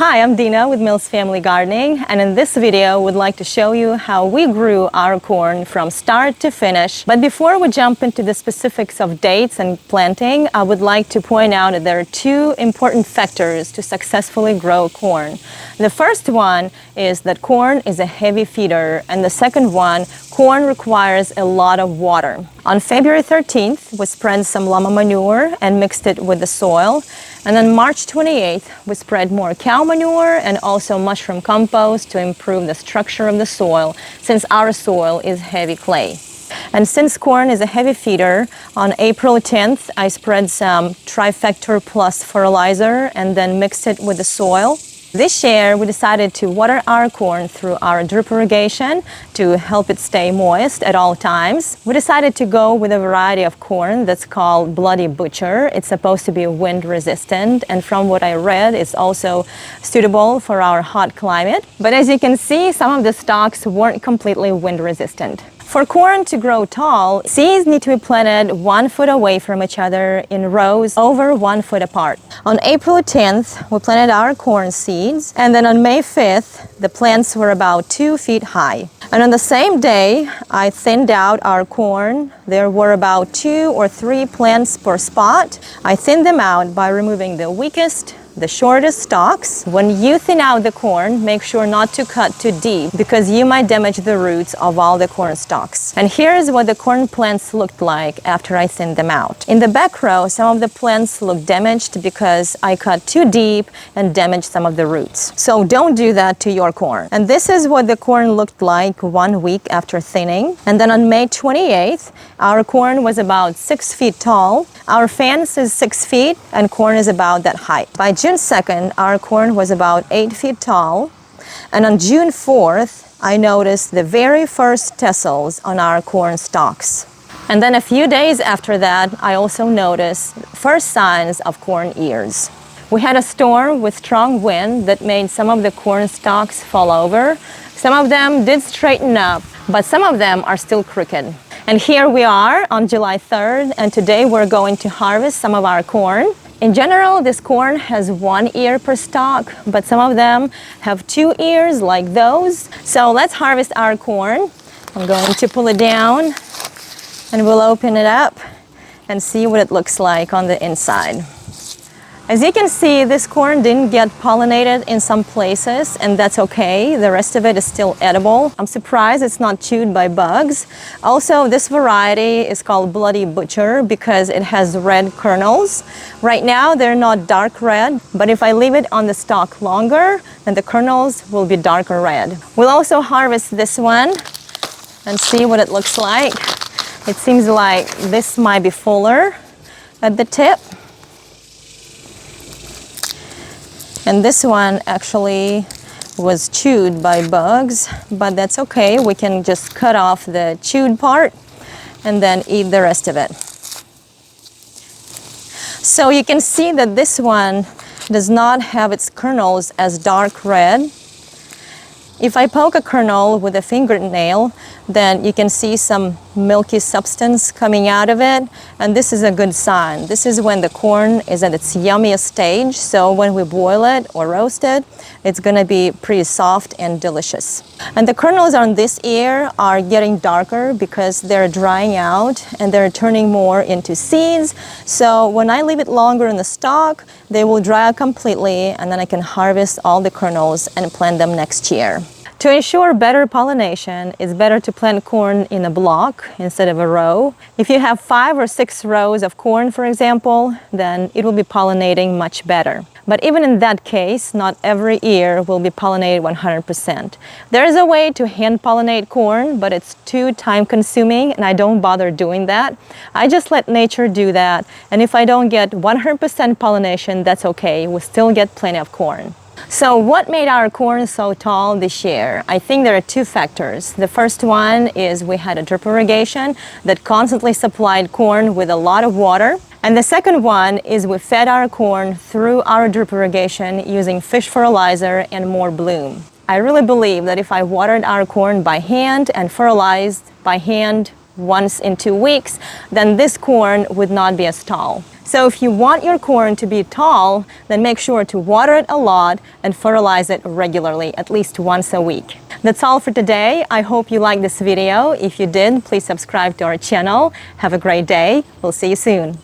Hi, I'm Dina with Mills Family Gardening, and in this video we'd like to show you how we grew our corn from start to finish. But before we jump into the specifics of dates and planting, I would like to point out that there are two important factors to successfully grow corn. The first one is that corn is a heavy feeder, and the second one, corn requires a lot of water. On February 13th, we spread some llama manure and mixed it with the soil. And on March 28th, we spread more cow manure and also mushroom compost to improve the structure of the soil, since our soil is heavy clay. And since corn is a heavy feeder, on April 10th, I spread some Trifector Plus fertilizer and then mixed it with the soil. This year, we decided to water our corn through our drip irrigation to help it stay moist at all times. We decided to go with a variety of corn that's called Bloody Butcher. It's supposed to be wind resistant, and from what I read, it's also suitable for our hot climate. But as you can see, some of the stalks weren't completely wind resistant. For corn to grow tall, seeds need to be planted 1 foot away from each other in rows over 1 foot apart. On April 10th, we planted our corn seeds, and then on May 5th, the plants were about 2 feet high. And on the same day, I thinned out our corn. There were about 2 or 3 plants per spot. I thinned them out by removing the weakest, the shortest stalks. When you thin out the corn, make sure not to cut too deep because you might damage the roots of all the corn stalks. And here's what the corn plants looked like after I thinned them out. In the back row, some of the plants look damaged because I cut too deep and damaged some of the roots. So don't do that to your corn. And this is what the corn looked like 1 week after thinning. And then on May 28th, our corn was about 6 feet tall. Our fence is 6 feet and corn is about that height. By June 2nd, our corn was about 8 feet tall. And on June 4th, I noticed the very first tassels on our corn stalks. And then a few days after that, I also noticed first signs of corn ears. We had a storm with strong wind that made some of the corn stalks fall over. Some of them did straighten up, but some of them are still crooked. And here we are on July 3rd, and today we're going to harvest some of our corn. In general, this corn has 1 ear per stalk, but some of them have 2 ears like those. So let's harvest our corn. I'm going to pull it down and we'll open it up and see what it looks like on the inside. As you can see, this corn didn't get pollinated in some places, and that's okay. The rest of it is still edible. I'm surprised it's not chewed by bugs. Also, this variety is called Bloody Butcher because it has red kernels. Right now, they're not dark red, but if I leave it on the stalk longer, then the kernels will be darker red. We'll also harvest this one and see what it looks like. It seems like this might be fuller at the tip. And this one actually was chewed by bugs, but that's okay. We can just cut off the chewed part and then eat the rest of it. So you can see that this one does not have its kernels as dark red. If I poke a kernel with a fingernail, then you can see some milky substance coming out of it, and this is a good sign. This is when the corn is at its yummiest stage, so when we boil it or roast it, it's gonna be pretty soft and delicious. And the kernels on this ear are getting darker because they're drying out and they're turning more into seeds. So when I leave it longer in the stalk, they will dry out completely, and then I can harvest all the kernels and plant them next year. To ensure better pollination, it's better to plant corn in a block instead of a row. If you have 5 or 6 rows of corn, for example, then it will be pollinating much better. But even in that case, not every ear will be pollinated 100%. There is a way to hand pollinate corn, but it's too time consuming and I don't bother doing that. I just let nature do that, and if I don't get 100% pollination, that's okay. We still get plenty of corn. So what made our corn so tall this year? I think there are 2 factors. The first one is we had a drip irrigation that constantly supplied corn with a lot of water. And the second one is we fed our corn through our drip irrigation using fish fertilizer and more bloom. I really believe that if I watered our corn by hand and fertilized by hand once in 2 weeks, then this corn would not be as tall. So if you want your corn to be tall, then make sure to water it a lot and fertilize it regularly, at least once a week. That's all for today. I hope you liked this video. If you did, please subscribe to our channel. Have a great day. We'll see you soon.